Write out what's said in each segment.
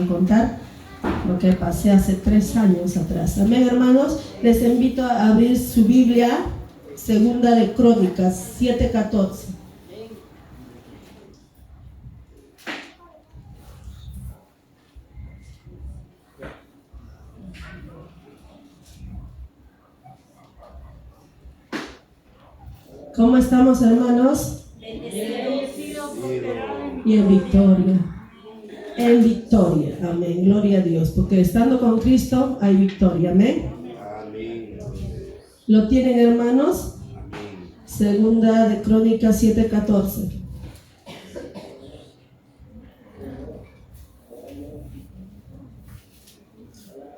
contar lo que pasé hace 3 años atrás. Amén, hermanos. Les invito a abrir su Biblia, Segunda de Crónicas 7:14. ¿Cómo estamos, hermanos? Y en victoria. En victoria, amén, gloria a Dios, porque estando con Cristo hay victoria, amén. ¿Lo tienen, hermanos? Segunda de Crónicas 7:14.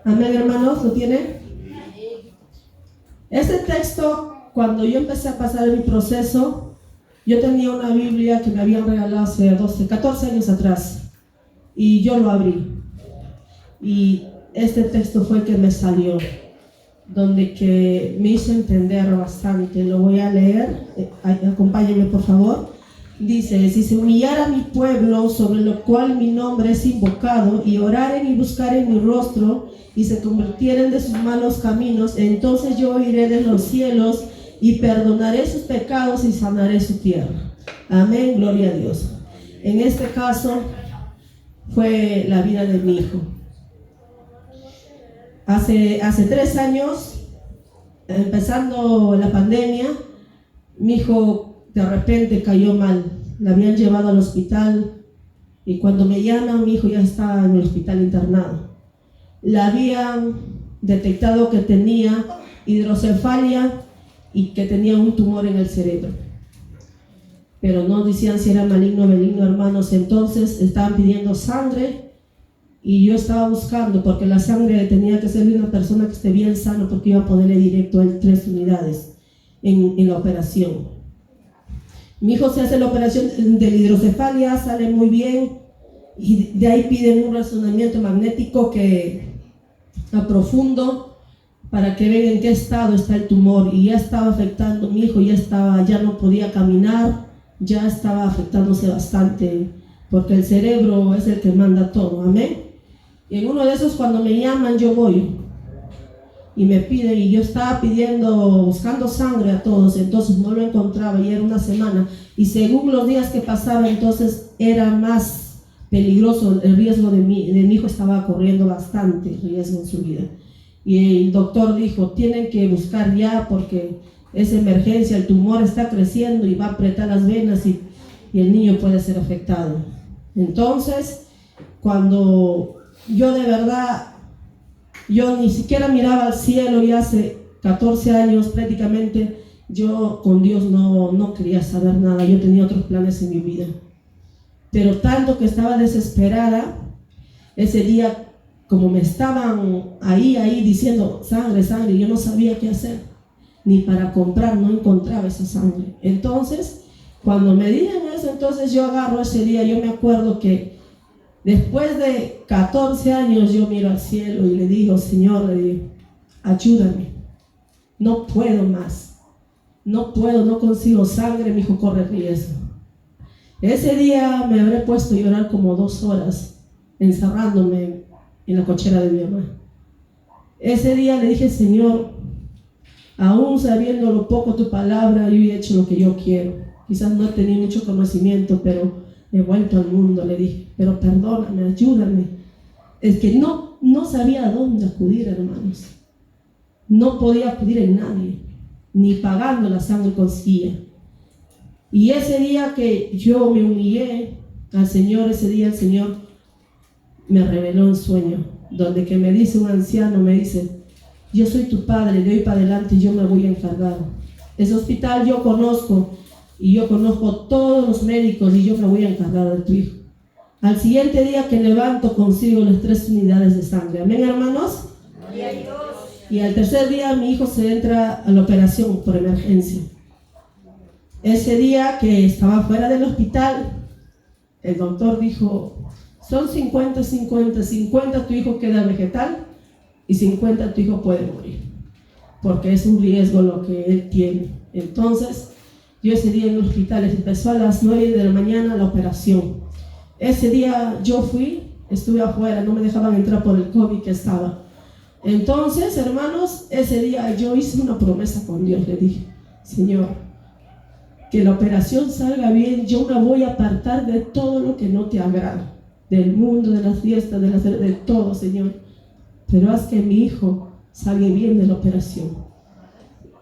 Amén, hermanos, ¿lo tienen? Este texto, cuando yo empecé a pasar mi proceso, yo tenía una Biblia que me habían regalado hace 14 años atrás. Y yo lo abrí. Y este texto fue el que me salió, donde que me hizo entender bastante. Lo voy a leer, acompáñenme por favor. Dice: si se humillara mi pueblo, sobre lo cual mi nombre es invocado, y oraren y buscaren mi rostro, y se convirtieren de sus malos caminos, entonces yo oiré de los cielos, y perdonaré sus pecados, y sanaré su tierra. Amén, gloria a Dios. En este caso fue la vida de mi hijo. Hace 3 años, empezando la pandemia, mi hijo de repente cayó mal. Le habían llevado al hospital y cuando me llaman, mi hijo ya estaba en el hospital internado. Le habían detectado que tenía hidrocefalia y que tenía un tumor en el cerebro, pero no decían si era maligno o benigno, hermanos. Entonces estaban pidiendo sangre y yo estaba buscando, porque la sangre tenía que ser de una persona que esté bien sano, porque iba a ponerle directo en 3 unidades en la operación. Mi hijo se hace la operación de la hidrocefalia, sale muy bien, y de ahí piden un razonamiento magnético a profundo para que vean en qué estado está el tumor, y ya estaba afectando. Mi hijo ya no podía caminar, ya estaba afectándose bastante, porque el cerebro es el que manda todo, amén. Y en uno de esos, cuando me llaman, yo voy y me piden, y yo estaba buscando sangre a todos, entonces no lo encontraba, y era una semana, y según los días que pasaban, entonces era más peligroso. El riesgo de mi hijo estaba corriendo bastante riesgo en su vida, y el doctor dijo: tienen que buscar ya, porque es emergencia, el tumor está creciendo y va a apretar las venas, y el niño puede ser afectado. Entonces, cuando yo de verdad, yo ni siquiera miraba al cielo, y hace 14 años prácticamente, yo con Dios no quería saber nada. Yo tenía otros planes en mi vida, pero tanto que estaba desesperada. Ese día, como me estaban ahí diciendo sangre, yo no sabía qué hacer, ni para comprar, no encontraba esa sangre. Entonces, cuando me dicen eso, entonces yo agarro ese día. Yo me acuerdo que después de 14 años yo miro al cielo y le digo: Señor, ayúdame, no puedo más, no consigo sangre, mi hijo corre riesgo. Ese día me habré puesto a llorar como 2 horas, encerrándome en la cochera de mi mamá. Ese día le dije: Señor, aún sabiendo lo poco tu palabra, yo he hecho lo que yo quiero. Quizás no he tenido mucho conocimiento, pero he vuelto al mundo. Le dije: pero perdóname, ayúdame. Es que no sabía a dónde acudir, hermanos. No podía acudir en nadie, ni pagando la sangre conseguía. Y ese día que yo me humillé al Señor, ese día el Señor me reveló un sueño, donde que me dice un anciano, me dice: yo soy tu padre, de hoy para adelante yo me voy a encargar. Ese hospital yo conozco, y yo conozco todos los médicos, y yo me voy a encargar de tu hijo. Al siguiente día que levanto, consigo las 3 unidades de sangre. Amén, hermanos. Y al tercer día mi hijo se entra a la operación por emergencia. Ese día que estaba fuera del hospital, el doctor dijo: son 50 tu hijo queda vegetal, y 50 tu hijo puede morir, porque es un riesgo lo que él tiene. Entonces, yo ese día en el hospital, empezó a las 9 de la mañana la operación. Ese día yo fui Estuve afuera, no me dejaban entrar por el COVID que estaba. Entonces, hermanos, ese día yo hice una promesa con Dios. Le dije, Señor, que la operación salga bien. Yo me voy a apartar de todo lo que no te agrada, del mundo, de las fiestas, de todo, Señor. Pero haz que mi hijo salga bien de la operación.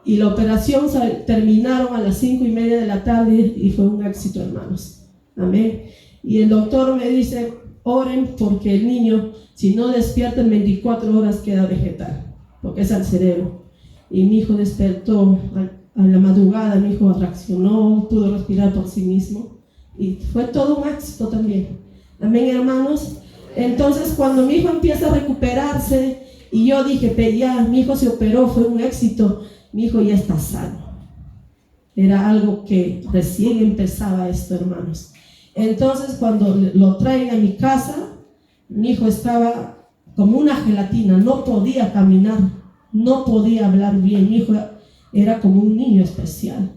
Y la operación terminaron a las 5:30 de la tarde y fue un éxito, hermanos. Amén. Y el doctor me dice, oren porque el niño, si no despierta en 24 horas, queda vegetal, porque es al cerebro. Y mi hijo despertó a la madrugada, mi hijo reaccionó, pudo respirar por sí mismo. Y fue todo un éxito también. Amén, hermanos. Entonces, cuando mi hijo empieza a recuperarse, y yo dije, ya, mi hijo se operó, fue un éxito. Mi hijo ya está sano. Era algo que recién empezaba esto, hermanos. Entonces, cuando lo traen a mi casa, mi hijo estaba como una gelatina, no podía caminar, no podía hablar bien. Mi hijo era como un niño especial.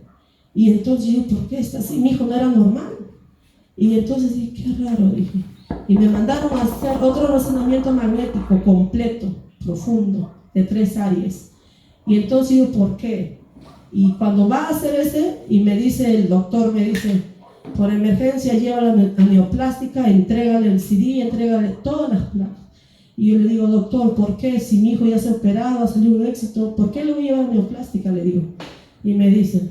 Y entonces yo, ¿por qué está así? Mi hijo no era normal. Y entonces dije, qué raro, dije. Y me mandaron a hacer otro razonamiento magnético completo, profundo, de 3 áreas. Y entonces yo, ¿por qué? Y cuando va a hacer ese, y me dice el doctor, me dice, por emergencia llévala a neoplástica, entrégale el CD, entrégale todas las placas. Y yo le digo, doctor, ¿por qué? Si mi hijo ya se ha operado, ha salido un éxito, ¿por qué lo voy a llevar a neoplástica? Le digo. Y me dice,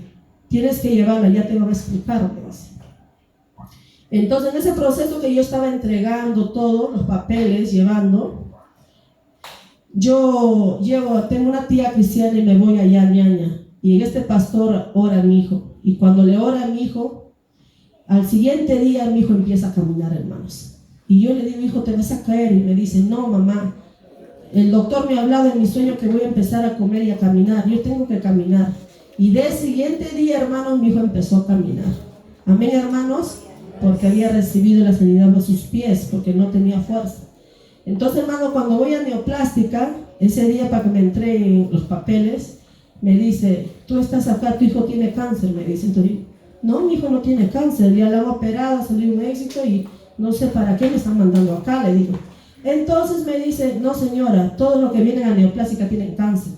tienes que llevarla, ya te lo voy a explicar. Me dice. Entonces, en ese proceso que yo estaba entregando todos los papeles, llevando, tengo una tía cristiana y me voy allá a Ñaña. Y este pastor ora a mi hijo. Y cuando le ora a mi hijo, al siguiente día mi hijo empieza a caminar, hermanos. Y yo le digo, hijo, te vas a caer. Y me dice, no, mamá, el doctor me ha hablado en mi sueño que voy a empezar a comer y a caminar. Yo tengo que caminar. Y del siguiente día, hermanos, mi hijo empezó a caminar. Amén, hermanos, porque había recibido la sanidad de sus pies, porque no tenía fuerza. Entonces, hermano, cuando voy a neoplástica, ese día para que me entreguen los papeles, me dice, tú estás acá, tu hijo tiene cáncer, me dice. Entonces, no, mi hijo no tiene cáncer, ya la han operado, salió un éxito y no sé para qué me están mandando acá, le digo. Entonces me dice, no señora, todos los que vienen a neoplástica tienen cáncer.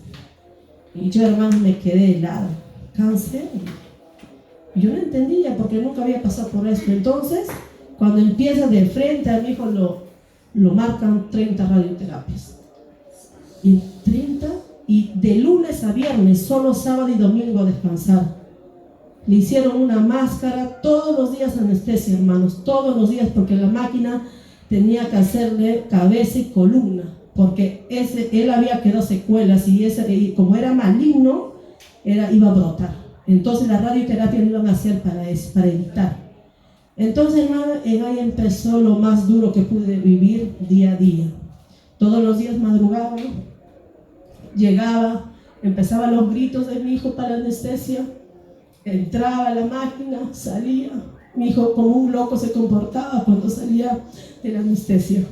Y yo, hermano, me quedé helado. ¿Cáncer? Yo no entendía porque nunca había pasado por esto. Entonces, cuando empieza de frente a mi hijo, lo marcan 30 radioterapias. Y 30, y de lunes a viernes, solo sábado y domingo a descansar. Le hicieron una máscara, todos los días anestesia, hermanos, todos los días, porque la máquina tenía que hacerle cabeza y columna, porque él había quedado secuelas y como era maligno, iba a brotar. Entonces la radioterapia lo iban a hacer para eso, para evitar. Entonces, hermano, ahí empezó lo más duro que pude vivir día a día. Todos los días madrugaba, llegaba, empezaban los gritos de mi hijo para la anestesia, entraba a la máquina, salía. Mi hijo como un loco se comportaba cuando salía de la anestesia,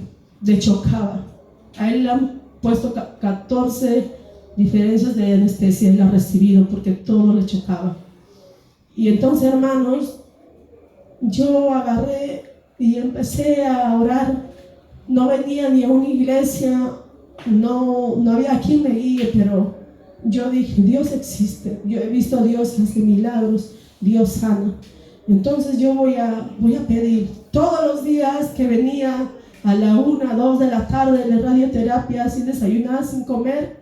le chocaba. A él le han puesto 14 diferencias de anestesia, él ha recibido porque todo le chocaba. Y entonces, hermanos, yo agarré y empecé a orar. No venía ni a una iglesia, no había quien me guíe, pero yo dije, Dios existe, yo he visto a Dios hacer milagros, Dios sana. Entonces yo voy a pedir todos los días que venía a la 1, 2 de la tarde en la radioterapia, sin desayunar, sin comer,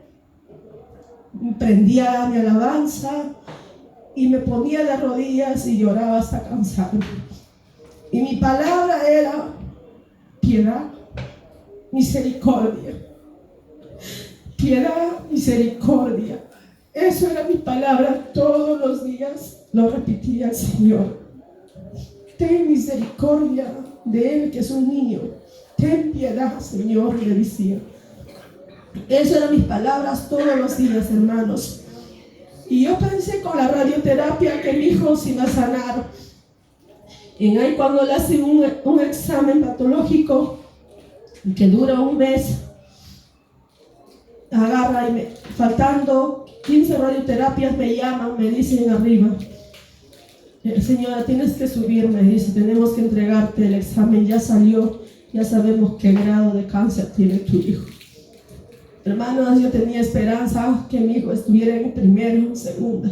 prendía mi alabanza y me ponía de rodillas y lloraba hasta cansarme. Y mi palabra era piedad, misericordia. Piedad, misericordia. Eso era mi palabra todos los días. Lo repetía al Señor. Ten misericordia de él que es un niño. Ten piedad, Señor, le decía. Eso eran mis palabras todos los días, hermanos. Y yo pensé con la radioterapia que mi hijo se iba a sanar. Y ahí cuando le hacen un examen patológico que dura un mes, agarra y faltando 15 radioterapias me llaman, me dicen arriba, señora, tienes que subir, me dice, tenemos que entregarte, el examen ya salió ya sabemos qué grado de cáncer tiene tu hijo. Hermanos, yo tenía esperanza que mi hijo estuviera en primero o segunda,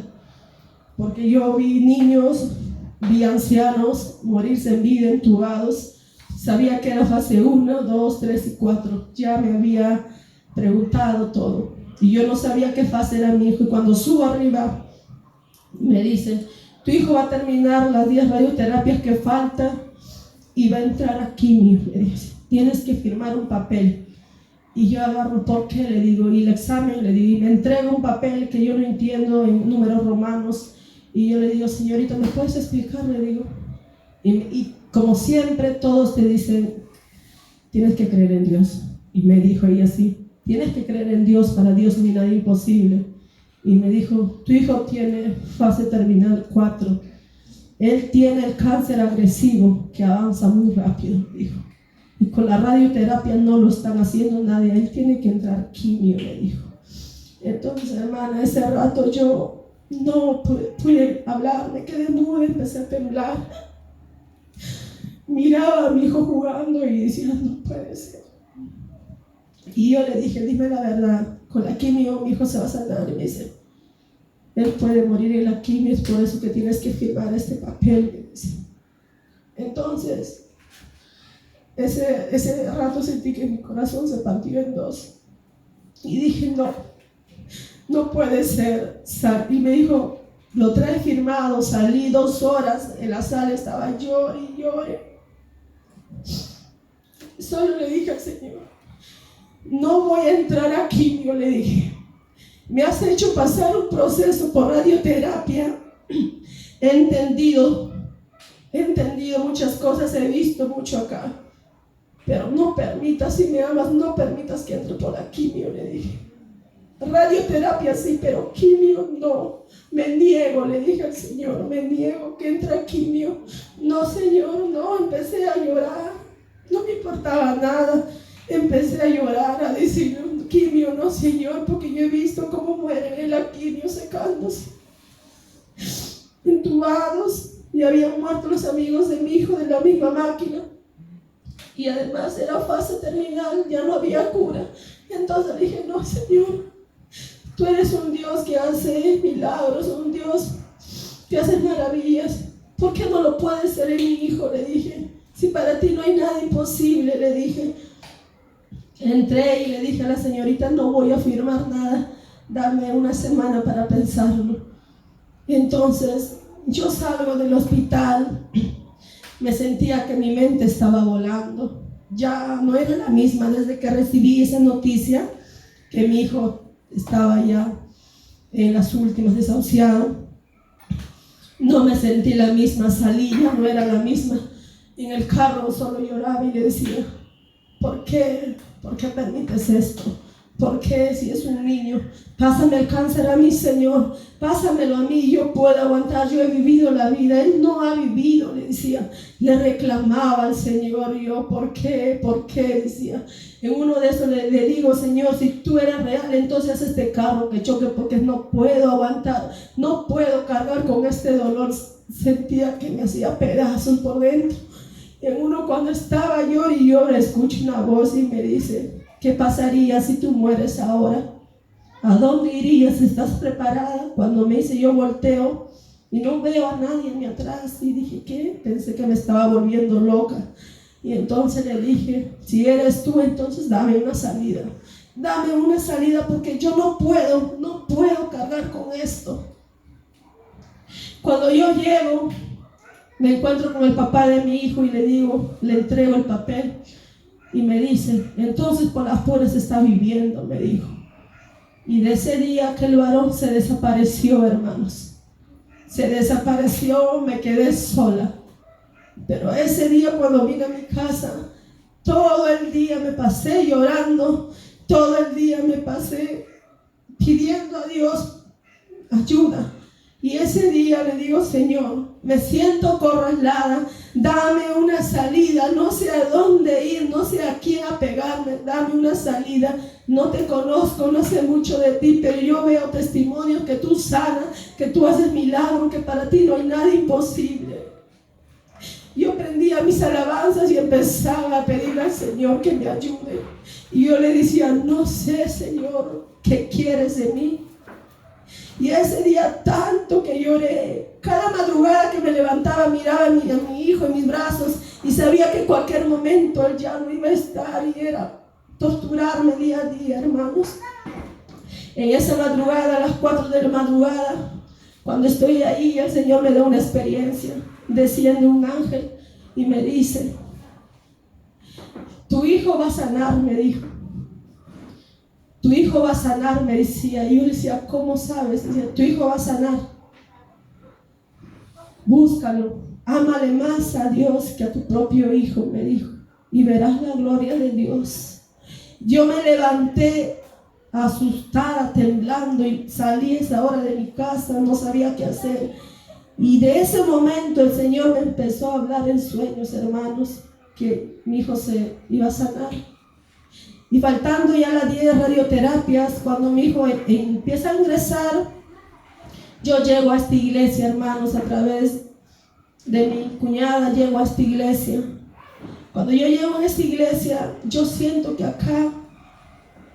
porque yo vi niños, vi ancianos morirse en vida, entubados. Sabía que era fase 1, 2, 3 y 4. Ya me había preguntado todo. Y yo no sabía qué fase era mi hijo. Y cuando subo arriba, me dicen, tu hijo va a terminar las 10 radioterapias que faltan y va a entrar a quimio. Me dice, tienes que firmar un papel. Y yo agarro, ¿por qué? Le digo, y el examen, le digo, y me entrega un papel que yo no entiendo en números romanos. Y yo le digo, señorita, ¿me puedes explicar? Le digo. Y como siempre, todos te dicen, tienes que creer en Dios. Y me dijo ella así, tienes que creer en Dios, para Dios no hay nada imposible. Y me dijo, tu hijo tiene fase terminal 4. Él tiene el cáncer agresivo que avanza muy rápido, dijo. Y con la radioterapia no lo están haciendo nadie, él tiene que entrar quimio, me dijo. Entonces, hermana, ese rato yo no pude hablar, me quedé muda, empecé a temblar. Miraba a mi hijo jugando y decía, no puede ser. Y yo le dije, dime la verdad, con la quimio mi hijo se va a sanar. Y me dice, él puede morir en la quimio, es por eso que tienes que firmar este papel. Me dice. Entonces, ese rato sentí que mi corazón se partió en dos. Y dije, no puede ser. Y me dijo, lo trae firmado. Salí 2 horas, en la sala estaba llore y llore. Solo le dije al Señor, no voy a entrar a quimio, le dije. Me has hecho pasar un proceso por radioterapia. He entendido muchas cosas, he visto mucho acá. Pero no permitas, si me amas, no permitas que entre por la quimio, le dije. Radioterapia sí, pero quimio no. Me niego, le dije al Señor, me niego que entre a quimio. No, Señor, no. Empecé a llorar, no me importaba nada. Empecé a llorar, a decir, quimio no, Señor, porque yo he visto cómo mueren en la quimio secándose, entubados, y habían muerto los amigos de mi hijo de la misma máquina. Y además era fase terminal, ya no había cura. Entonces dije, no, Señor, tú eres un Dios que hace milagros, un Dios que hace maravillas. ¿Por qué no lo puedes hacer en mi hijo? Le dije, si para ti no hay nada imposible, le dije. Entré y le dije a la señorita, no voy a firmar nada, dame una semana para pensarlo. Entonces yo salgo del hospital, me sentía que mi mente estaba volando, ya no era la misma desde que recibí esa noticia que mi hijo estaba ya en las últimas, desahuciado. No me sentí la misma, salí, ya no era la misma. En el carro solo lloraba y le decía, ¿por qué? ¿Por qué permites esto? ¿Por qué si es un niño? Pásame el cáncer a mí, Señor. Pásamelo a mí, yo puedo aguantar. Yo he vivido la vida. Él no ha vivido, le decía. Le reclamaba al Señor. Yo, ¿por qué? ¿Por qué? Decía. En uno de esos le digo, Señor, si tú eres real, entonces haz este carro que choque, porque no puedo aguantar. No puedo cargar con este dolor. Sentía que me hacía pedazos por dentro. En uno, cuando estaba yo y yo escucho una voz y me dice, ¿qué pasaría si tú mueres ahora? ¿A dónde irías? ¿Estás preparada? Cuando me dice, yo volteo y no veo a nadie en mi atrás. Y dije, ¿qué? Pensé que me estaba volviendo loca. Y entonces le dije, si eres tú, entonces dame una salida. Dame una salida, porque yo no puedo cargar con esto. Cuando yo llego, me encuentro con el papá de mi hijo y le digo, le entrego el papel y me dice, entonces por las puras está viviendo, me dijo. Y de ese día aquel varón se desapareció, hermanos. Se desapareció, me quedé sola. Pero ese día cuando vine a mi casa, todo el día me pasé llorando, todo el día me pasé pidiendo a Dios ayuda. Y ese día le digo, Señor, me siento acorralada, dame una salida, no sé a dónde ir, no sé a quién apegarme, dame una salida. No te conozco, no sé mucho de ti, pero yo veo testimonios que tú sanas, que tú haces milagros, que para ti no hay nada imposible. yo prendía mis alabanzas y empezaba a pedirle al Señor que me ayude. Y yo le decía, no sé, Señor, ¿qué quieres de mí? Y ese día tanto que lloré, cada madrugada que me levantaba miraba a mi hijo en mis brazos y sabía que en cualquier momento él ya no iba a estar, y era torturarme día a día, hermanos. En esa madrugada, a las 4 de la madrugada, cuando estoy ahí, el Señor me da una experiencia. Desciende un ángel y me dice, tu hijo va a sanar, me dijo. Tu hijo va a sanar, me decía. Y yo le decía, ¿cómo sabes? Decía, tu hijo va a sanar. Búscalo, ámale más a Dios que a tu propio hijo, me dijo, y verás la gloria de Dios. Yo me levanté asustada, temblando, y salí a esa hora de mi casa, no sabía qué hacer. Y de ese momento el Señor me empezó a hablar en sueños, hermanos, que mi hijo se iba a sanar. Y faltando ya las 10 radioterapias, cuando mi hijo empieza a ingresar, yo llego a esta iglesia, hermanos, a través de mi cuñada llego a esta iglesia. Cuando yo llego a esta iglesia, yo siento que acá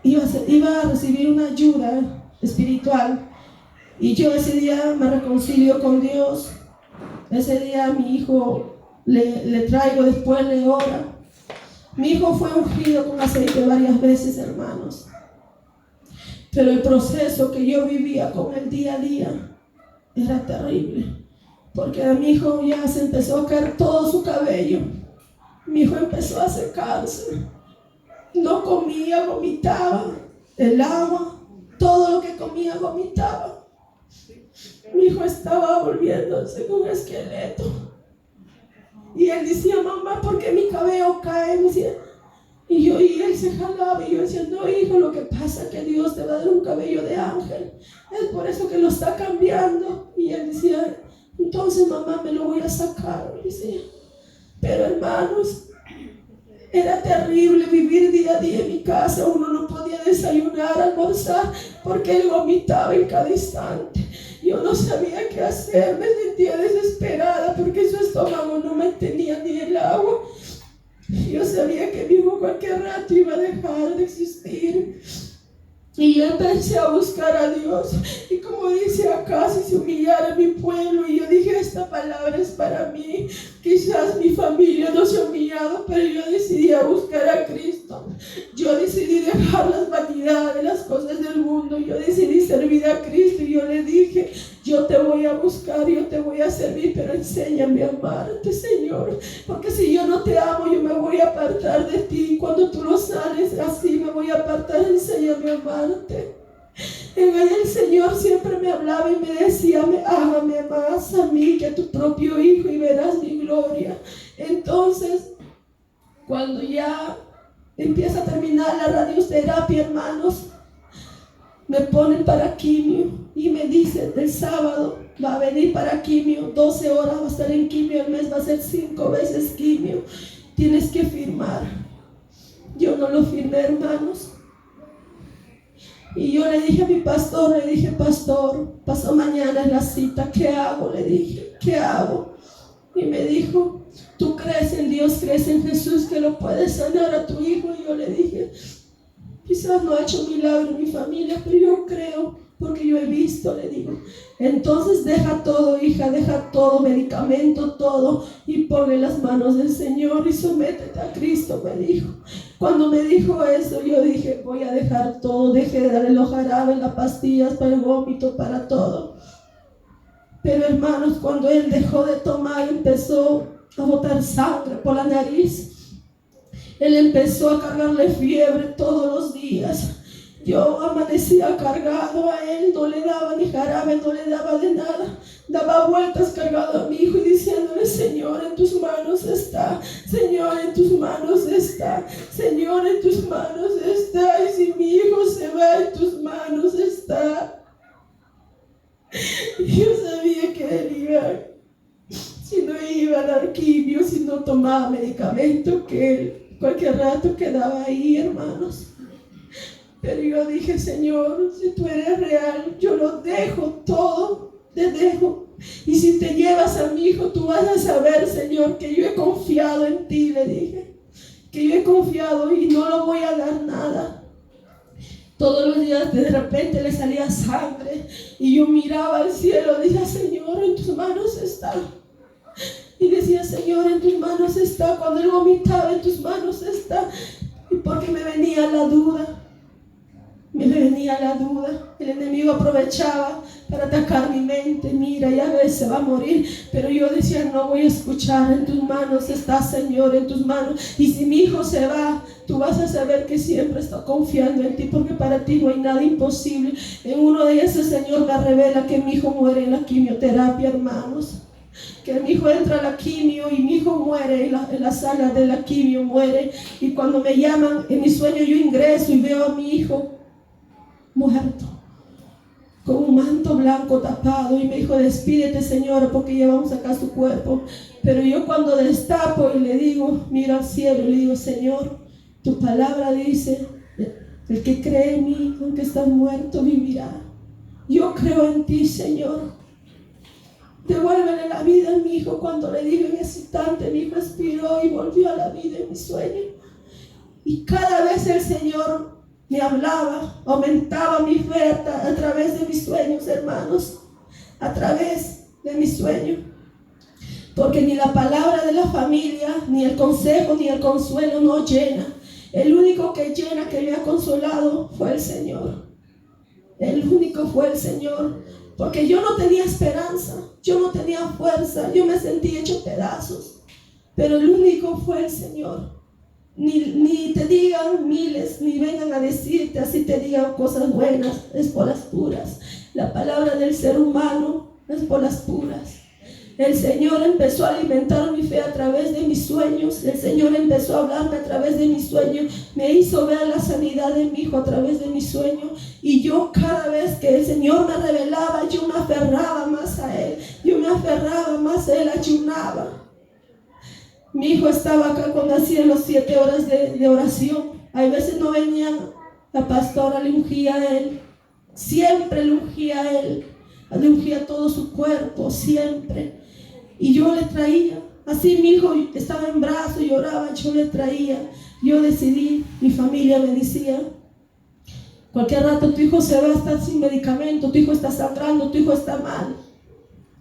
iba a recibir una ayuda espiritual. Y yo ese día me reconcilio con Dios. Ese día a mi hijo le traigo, después le ora. Mi hijo fue ungido con aceite varias veces, hermanos. Pero el proceso que yo vivía con él día a día era terrible. Porque a mi hijo ya se empezó a caer todo su cabello. Mi hijo empezó a secarse. No comía, vomitaba. El agua, todo lo que comía, vomitaba. Mi hijo estaba volviéndose un esqueleto. Y él decía, mamá, ¿por qué mi cabello cae? Me decía, y él se jalaba y yo decía, no, hijo, lo que pasa es que Dios te va a dar un cabello de ángel. Es por eso que lo está cambiando. Y él decía, entonces mamá, me lo voy a sacar. Decía. Pero hermanos, era terrible vivir día a día en mi casa. Uno no podía desayunar, almorzar, porque él vomitaba en cada instante. Yo no sabía qué hacer, me sentía desesperada porque su estómago no mantenía ni el agua. Yo sabía que mi hijo cualquier rato iba a dejar de existir. Y yo empecé a buscar a Dios. Y como dice acá, si se humillara mi pueblo, y yo dije, esta palabra es para mí. Quizás mi familia no se ha humillado, pero yo decidí a buscar a Cristo. Yo decidí dejar las vanidades, las cosas del mundo. Yo decidí servir a Cristo. Y yo le dije, yo te voy a buscar, yo te voy a servir, pero enséñame a amarte, Señor. Porque si yo no te amo, yo me voy a apartar de ti. Cuando tú lo sales así, me voy a apartar. Enséñame a amarte. En él el Señor siempre me hablaba y me decía, ámame más a mí que a tu propio hijo y verás mi gloria. Entonces, cuando ya empieza a terminar la radioterapia, hermanos, me ponen para quimio y me dicen, el sábado va a venir para quimio, 12 horas va a estar en quimio, el mes va a ser 5 veces quimio, tienes que firmar. Yo no lo firmé, hermanos. Y yo le dije a mi pastor, pastor, pasó mañana en la cita, ¿qué hago? Le dije, ¿qué hago? Y me dijo, tú crees en Dios, crees en Jesús que lo puede sanar a tu hijo. Y yo le dije, quizás no ha hecho milagro en mi familia, pero yo creo, porque yo he visto, le digo. Entonces deja todo, hija, deja todo, medicamento, todo, y ponle las manos del Señor y sométete a Cristo, me dijo. Cuando me dijo eso, yo dije, voy a dejar todo, dejé de darle los jarabes, las pastillas para el vómito, para todo. Pero hermanos, cuando él dejó de tomar, empezó a botar sangre por la nariz. Él empezó a cargarle fiebre todos los días. Yo amanecía cargado a él, no le daba ni jarabe, no le daba de nada. Daba vueltas cargado a mi hijo y diciéndole, Señor, en tus manos está. Señor, en tus manos está. Señor, en tus manos está. Y si mi hijo se va, en tus manos está. Y yo sabía que él iba, si no iba a dar quimio, si no tomaba medicamento, que él cualquier rato quedaba ahí, hermanos. Pero yo dije, Señor, si tú eres real, yo lo dejo todo, te dejo. Y si te llevas a mi hijo, tú vas a saber, Señor, que yo he confiado en ti, le dije. Que yo he confiado y no lo voy a dar nada. Todos los días de repente le salía sangre y yo miraba al cielo, decía, Señor, en tus manos está. Y decía, Señor, en tus manos está. Cuando él vomitaba, en tus manos está. Y porque me venía la duda. Me venía la duda. El enemigo aprovechaba para atacar mi mente. Mira, ya ves, se va a morir. Pero yo decía, no voy a escuchar. En tus manos está, Señor, en tus manos. Y si mi hijo se va, tú vas a saber que siempre estoy confiando en ti, porque para ti no hay nada imposible. En uno de esos, Señor, me revela que mi hijo muere en la quimioterapia, hermanos. Que mi hijo entra a la quimio y mi hijo muere en la sala de la quimio, muere. Y cuando me llaman en mi sueño, yo ingreso y veo a mi hijo muerto, con un manto blanco tapado, y me dijo, despídete, señora, porque llevamos acá su cuerpo. Pero yo cuando destapo y le digo, miro al cielo y le digo, Señor, tu palabra dice, el que cree en mí, aunque está muerto, vivirá. Yo creo en ti, Señor. Devuélvele la vida a mi hijo. Cuando le dije en ese instante, mi hijo expiró y volvió a la vida en mi sueño. Y cada vez el Señor me hablaba, aumentaba mi fe a través de mis sueños, hermanos, a través de mis sueños. Porque ni la palabra de la familia, ni el consejo, ni el consuelo nos llena. El único que llena, que me ha consolado, fue el Señor. El único fue el Señor. Porque yo no tenía esperanza, yo no tenía fuerza, yo me sentí hecho pedazos. Pero el único fue el Señor. Ni te digan miles, ni vengan a decirte, así te digan cosas buenas, es por las puras. La palabra del ser humano es por las puras. El Señor empezó a alimentar mi fe a través de mis sueños. El Señor empezó a hablarme a través de mis sueños. Me hizo ver la sanidad de mi hijo a través de mis sueños. Y yo cada vez que el Señor me revelaba, yo me aferraba más a Él. Yo me aferraba más a Él, ayunaba. Mi hijo estaba acá cuando hacía las 7 horas de oración. A veces no venía la pastora, le ungía a él. Siempre le ungía a él. Le ungía todo su cuerpo, siempre. Y yo le traía. Así mi hijo estaba en brazos, lloraba, yo le traía. Yo decidí, mi familia me decía, cualquier rato tu hijo se va a estar sin medicamento, tu hijo está sangrando, tu hijo está mal.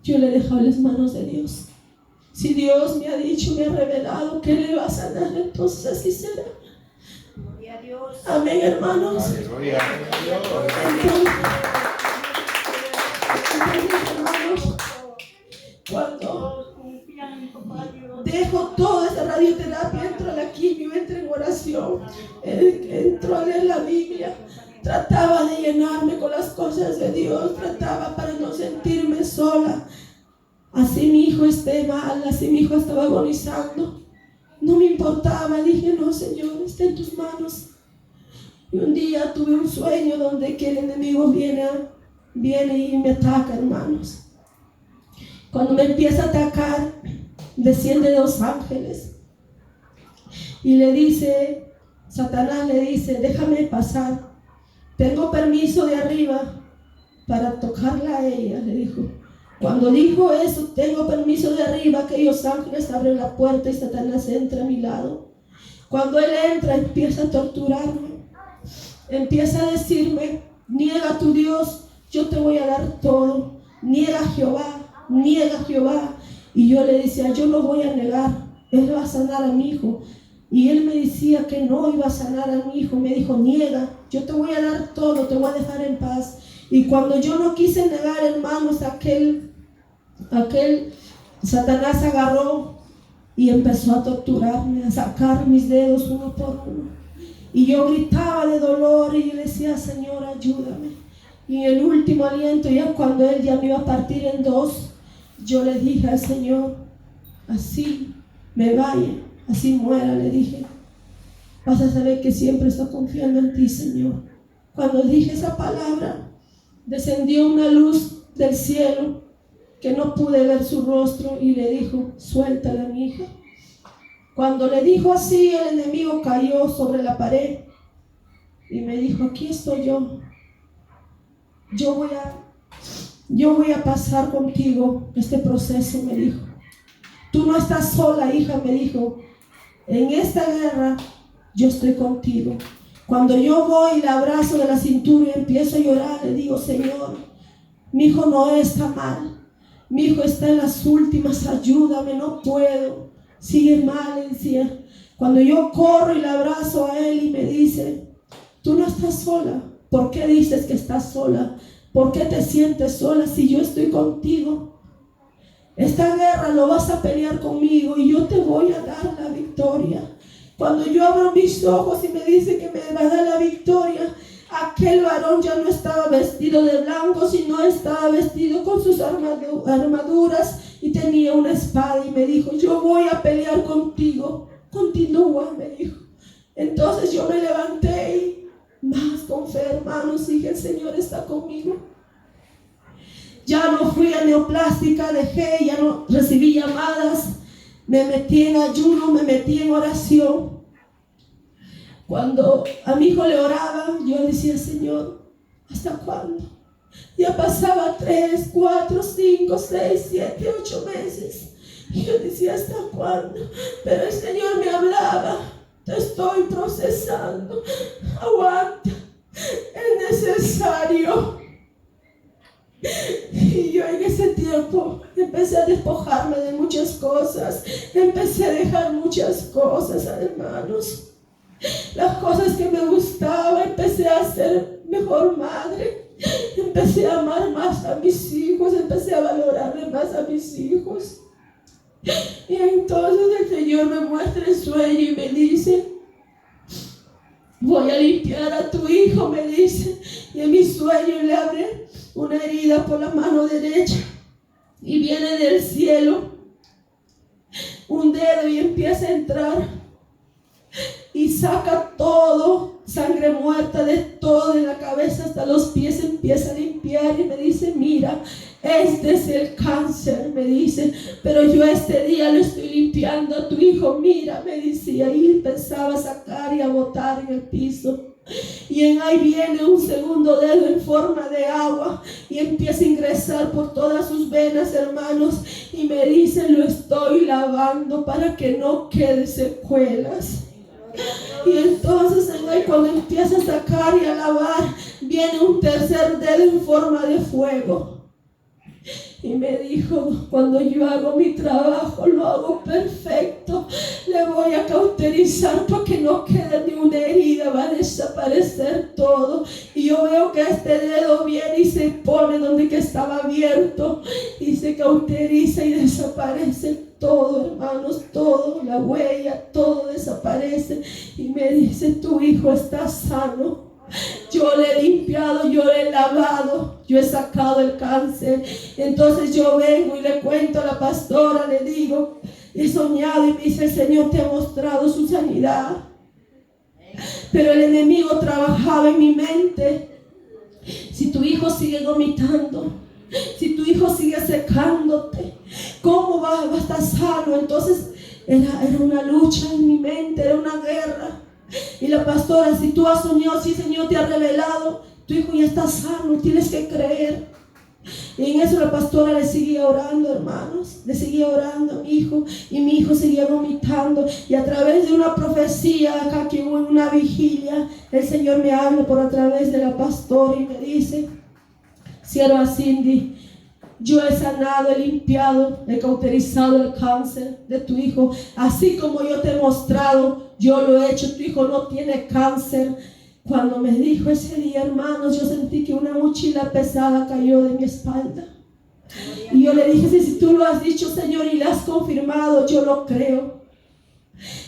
Yo le dejaba en las manos de Dios. Si Dios me ha dicho, me ha revelado que le va a sanar, entonces así será. Gloria a Dios. Amén, hermanos. Gloria a Dios. Hermanos, cuando dejo toda esa radioterapia, entro a la quimio, entro en oración, entro a leer la Biblia, trataba de llenarme con las cosas de Dios, trataba para no sentirme sola. Así mi hijo esté mal, así mi hijo estaba agonizando, no me importaba. Dije, no, Señor, está en tus manos. Y un día tuve un sueño donde que el enemigo viene y me ataca, hermanos. Cuando me empieza a atacar, desciende 2 ángeles y le dice, Satanás le dice, déjame pasar, tengo permiso de arriba para tocarla a ella, le dijo. Cuando dijo eso, tengo permiso de arriba, aquellos ángeles abren la puerta y Satanás entra a mi lado. Cuando él entra, empieza a torturarme, empieza a decirme, niega a tu Dios, yo te voy a dar todo, niega a Jehová, niega a Jehová. Y yo le decía, yo lo voy a negar, él va a sanar a mi hijo. Y él me decía que no iba a sanar a mi hijo, me dijo, niega, yo te voy a dar todo, te voy a dejar en paz. Y cuando yo no quise negar, hermanos, aquel Satanás agarró y empezó a torturarme, a sacar mis dedos uno por uno. Y yo gritaba de dolor y le decía, Señor, ayúdame. Y en el último aliento, ya cuando él ya me iba a partir en 2, yo le dije al Señor, así me vaya, así muera, le dije, vas a saber que siempre estoy confiando en ti, Señor. Cuando dije esa palabra, descendió una luz del cielo que no pude ver su rostro y le dijo, suéltala, mi hija. Cuando le dijo así, el enemigo cayó sobre la pared y me dijo, aquí estoy yo. Yo voy yo voy a pasar contigo este proceso, me dijo. Tú no estás sola, hija, me dijo. En esta guerra yo estoy contigo. Cuando yo voy y le abrazo de la cintura y empiezo a llorar, le digo, Señor, mi hijo no está mal. Mi hijo está en las últimas, ayúdame, no puedo. Sigue mal, le decía. Cuando yo corro y le abrazo a él y me dice, tú no estás sola. ¿Por qué dices que estás sola? ¿Por qué te sientes sola si yo estoy contigo? Esta guerra lo vas a pelear conmigo y yo te voy a dar la victoria. Cuando yo abro mis ojos y me dice que me va a dar la victoria, aquel varón ya no estaba vestido de blanco, sino estaba vestido con sus armaduras y tenía una espada y me dijo, yo voy a pelear contigo. Continúa, me dijo. Entonces yo me levanté y más con fe, hermanos, dije, el Señor está conmigo. Ya no fui a neoplástica, dejé, ya no recibí llamadas, me metí en ayuno, me metí en oración. Cuando a mi hijo le oraba, yo decía, Señor, ¿hasta cuándo? Ya pasaba 3, 4, 5, 6, 7, 8 meses. Y yo decía, ¿hasta cuándo? Pero el Señor me hablaba, te estoy procesando, aguanta, es necesario. Y yo en ese tiempo empecé a despojarme de muchas cosas, empecé a dejar muchas cosas, hermanos. Las cosas que me gustaban, empecé a ser mejor madre, empecé a amar más a mis hijos, empecé a valorarle más a mis hijos. Y entonces el Señor me muestra el sueño y me dice, voy a limpiar a tu hijo, me dice. Y en mi sueño le abre una herida por la mano derecha y viene del cielo un dedo y empieza a entrar y saca todo, sangre muerta de todo, de la cabeza hasta los pies, empieza a limpiar y me dice, mira, este es el cáncer, me dice, pero yo este día le estoy limpiando a tu hijo, mira, me decía, y empezaba a sacar y a botar en el piso. Y en ahí viene un segundo dedo en forma de agua y empieza a ingresar por todas sus venas, hermanos, y me dice, lo estoy lavando para que no quede secuelas. Y entonces cuando empieza a sacar y a lavar, viene un tercer dedo en forma de fuego. Y me dijo, cuando yo hago mi trabajo, lo hago perfecto. Le voy a cauterizar para que no quede ni una herida, va a desaparecer todo. Y yo veo que este dedo viene y se pone donde que estaba abierto y se cauteriza y desaparece todo, hermanos, todo, la huella, todo desaparece. Y me dice, tu hijo está sano. Yo le he limpiado, yo le he lavado, yo he sacado el cáncer. Entonces yo vengo y le cuento a la pastora, le digo, he soñado, y me dice, el Señor te ha mostrado su sanidad. Pero el enemigo trabajaba en mi mente. Si tu hijo sigue vomitando, si tu hijo sigue secándote, ¿cómo va a estar sano? Entonces era una lucha en mi mente, era una guerra. Y la pastora, si tú has soñado, si el Señor te ha revelado, tu hijo ya está sano, tienes que creer. Y en eso la pastora le seguía orando, hermanos, le seguía orando a mi hijo, y mi hijo seguía vomitando. Y a través de una profecía acá que hubo en una vigilia, el Señor me habla por a través de la pastora y me dice, sierva Cindy, yo he sanado, he limpiado, he cauterizado el cáncer de tu hijo. Así como yo te he mostrado, yo lo he hecho. Tu hijo no tiene cáncer. Cuando me dijo ese día, hermanos, yo sentí que una mochila pesada cayó de mi espalda. Y yo le dije, si tú lo has dicho, Señor, y lo has confirmado, yo lo creo.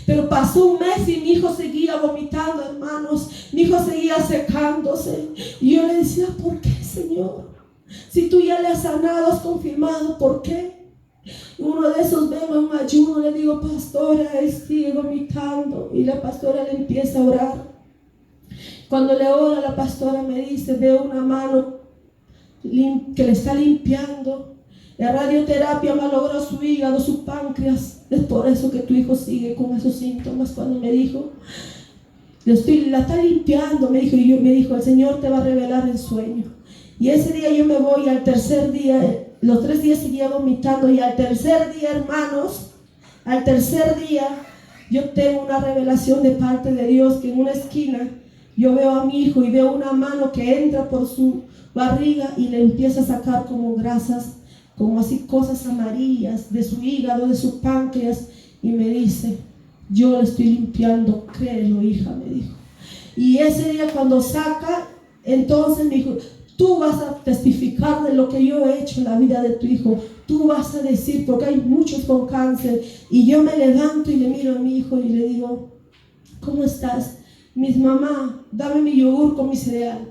Pero pasó un mes y mi hijo seguía vomitando, hermanos. Mi hijo seguía secándose. Y yo le decía, ¿por qué, Señor? Si tú ya le has sanado, has confirmado, ¿por qué? Uno de esos vengo en un ayuno, le digo, pastora, él sigue vomitando. Y la pastora le empieza a orar. Cuando le ora, la pastora me dice, veo una mano que le está limpiando. La radioterapia malogró su hígado, su páncreas. Es por eso que tu hijo sigue con esos síntomas. Cuando me dijo, la está limpiando, me dijo, y me dijo, el Señor te va a revelar el sueño. Y ese día yo me voy, al tercer día, los 3 días seguía vomitando, y al tercer día, hermanos, al tercer día, yo tengo una revelación de parte de Dios, que en una esquina yo veo a mi hijo y veo una mano que entra por su barriga y le empieza a sacar como grasas, como así cosas amarillas de su hígado, de su páncreas, y me dice: yo le estoy limpiando, créelo, hija, me dijo. Y ese día cuando saca, entonces me dijo: tú vas a testificar de lo que yo he hecho en la vida de tu hijo. Tú vas a decir, porque hay muchos con cáncer. Y yo me levanto y le miro a mi hijo y le digo: ¿cómo estás? Mis mamá, dame mi yogur con mi cereal.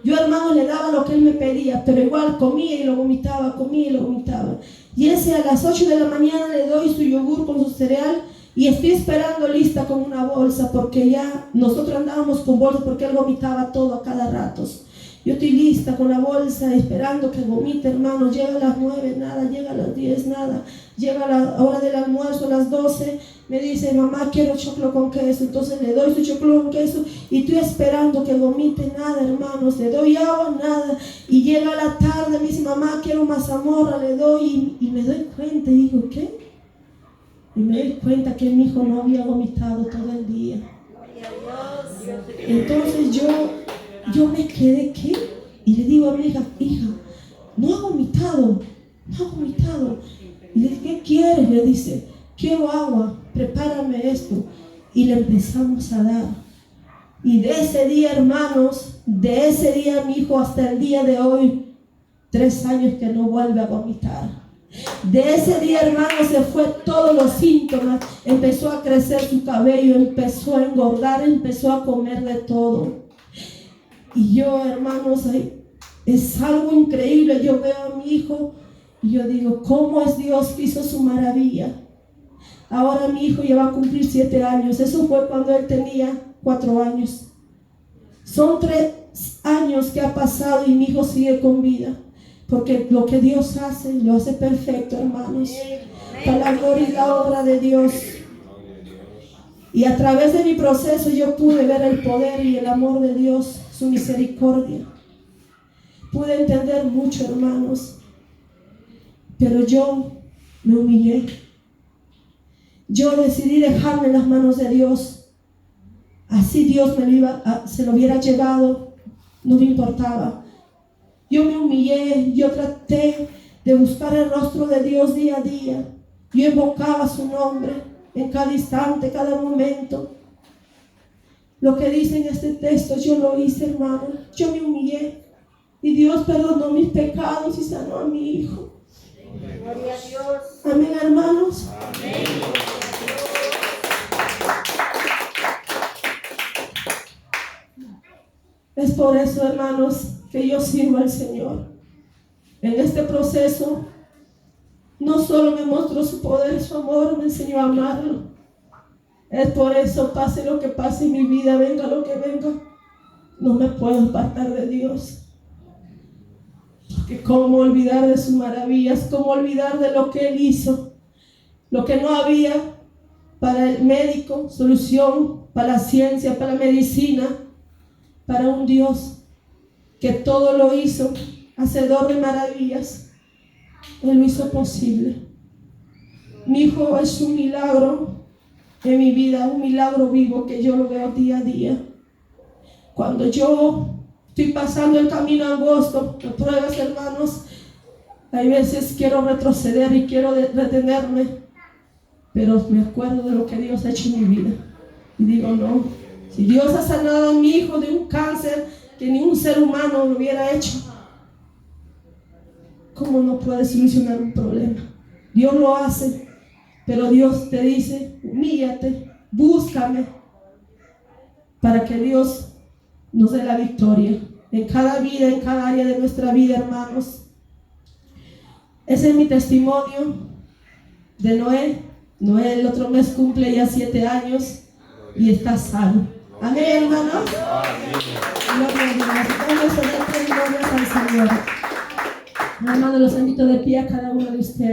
Yo, hermano, le daba lo que él me pedía, pero igual comía y lo vomitaba, comía y lo vomitaba. Y ese a las 8 de la mañana le doy su yogur con su cereal y estoy esperando lista con una bolsa, porque ya nosotros andábamos con bolsa porque él vomitaba todo a cada rato. Yo estoy lista con la bolsa esperando que vomite, hermano. Llega a las 9, nada. Llega a las 10, nada. Llega a la hora del almuerzo, a las 12. Me dice: mamá, quiero choclo con queso. Entonces le doy su choclo con queso y estoy esperando que vomite, nada, hermanos. Le doy agua, nada. Y llega la tarde, me dice: mamá, quiero mazamorra. Le doy y me doy cuenta y digo: ¿qué? Y me doy cuenta que mi hijo no había vomitado todo el día. Entonces yo me quedé, ¿qué? Y le digo a mi hija: hija, no ha vomitado. Y le dije: ¿qué quieres? Le dice: quiero agua, prepárame esto. Y le empezamos a dar. Y de ese día, hermanos, de ese día mi hijo hasta el día de hoy, 3 años que no vuelve a vomitar. De ese día, hermanos, se fue todos los síntomas. Empezó a crecer su cabello, empezó a engordar, empezó a comer de todo. Y yo, hermanos, es algo increíble. Yo veo a mi hijo y yo digo: ¿cómo es Dios que hizo su maravilla? Ahora mi hijo ya va a cumplir 7 años. Eso fue cuando él tenía 4 años. Son 3 años que ha pasado y mi hijo sigue con vida. Porque lo que Dios hace, lo hace perfecto, hermanos. Para la gloria y la obra de Dios. Y a través de mi proceso yo pude ver el poder y el amor de Dios, su misericordia. Pude entender mucho, hermanos. Pero yo me humillé. Yo decidí dejarme en las manos de Dios. Así Dios se lo hubiera llevado, no me importaba. Yo me humillé, yo traté de buscar el rostro de Dios día a día. Yo invocaba su nombre en cada instante, cada momento. Lo que dice en este texto, yo lo hice, hermano. Yo me humillé y Dios perdonó mis pecados y sanó a mi hijo. Gloria a Dios. Amén, hermanos. Amén. Es por eso, hermanos, que yo sirvo al Señor. En este proceso, no solo me mostró su poder, su amor, me enseñó a amarlo. Es por eso, pase lo que pase en mi vida, venga lo que venga, no me puedo apartar de Dios. Porque cómo olvidar de sus maravillas, cómo olvidar de lo que Él hizo. Lo que no había para el médico, solución, para la ciencia, para la medicina, para un Dios que todo lo hizo, hacedor de maravillas. Él lo hizo posible. Mi hijo es un milagro en mi vida, un milagro vivo que yo lo veo día a día. Cuando yo estoy pasando el camino angosto, de pruebas, hermanos, hay veces quiero retroceder y quiero retenerme, pero me acuerdo de lo que Dios ha hecho en mi vida. Y digo: no, si Dios ha sanado a mi hijo de un cáncer que ningún ser humano lo hubiera hecho, ¿cómo no puede solucionar un problema? Dios lo hace, pero Dios te dice: humíllate, búscame, para que Dios nos dé la victoria en cada vida, en cada área de nuestra vida, hermanos. Ese es mi testimonio de Noé. Noé el otro mes cumple ya 7 años y está sano. Amén, hermanos. Gloria a Dios. Vamos a dar gloria al Señor. Hermanos, los invito de pie a cada uno de ustedes.